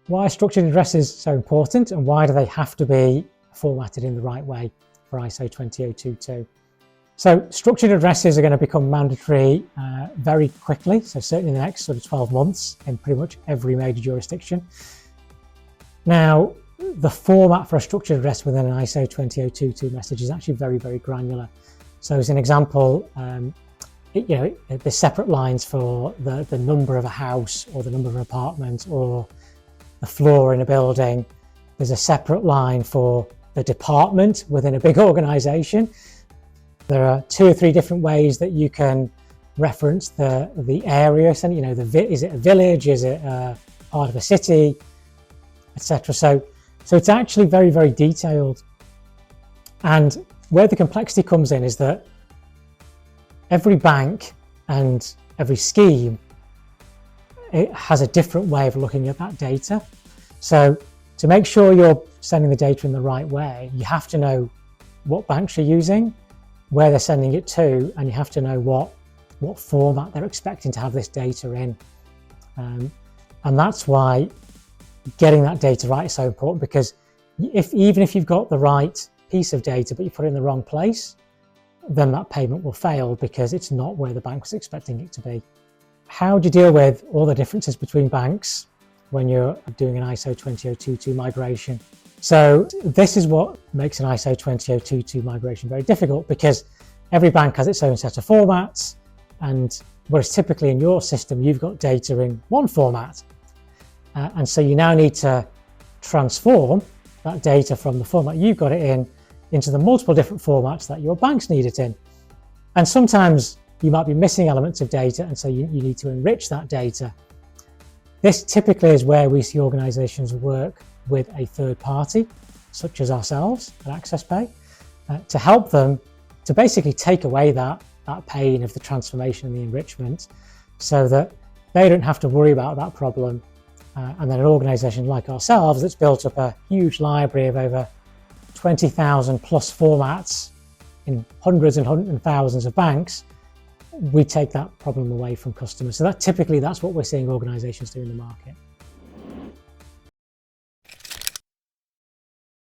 why are structured addresses so important, and why do they have to be formatted in the right way for ISO 20022? So structured addresses are going to become mandatory very quickly, so certainly in the next sort of 12 months in pretty much every major jurisdiction. Now, the format for a structured address within an ISO 20022 message is actually very, very granular. So as an example, there's separate lines for the number of a house or the number of an apartment or the floor in a building. There's a separate line for the department within a big organization. There are 2 or 3 different ways that you can reference the area. So, is it a village? Is it part of a city, etc. So it's actually very, very detailed. And where the complexity comes in is that every bank and every scheme, it has a different way of looking at that data. So to make sure you're sending the data in the right way, you have to know what banks you're using, where they're sending it to, and you have to know what format they're expecting to have this data in. And that's why getting that data right is so important, because even if you've got the right piece of data but you put it in the wrong place, then that payment will fail because it's not where the bank was expecting it to be. How do you deal with all the differences between banks when you're doing an ISO 20022 migration? So this is what makes an ISO 20022 migration very difficult, because every bank has its own set of formats, and whereas typically in your system you've got data in one format, and so you now need to transform that data from the format you've got it in into the multiple different formats that your banks need it in. And sometimes you might be missing elements of data, and so you need to enrich that data. This typically is where we see organizations work with a third party, such as ourselves at AccessPay, to help them to basically take away that pain of the transformation and the enrichment, so that they don't have to worry about that problem. And then an organization like ourselves that's built up a huge library of over 20,000 plus formats in hundreds and thousands of banks, we take that problem away from customers. So that's what we're seeing organizations do in the market.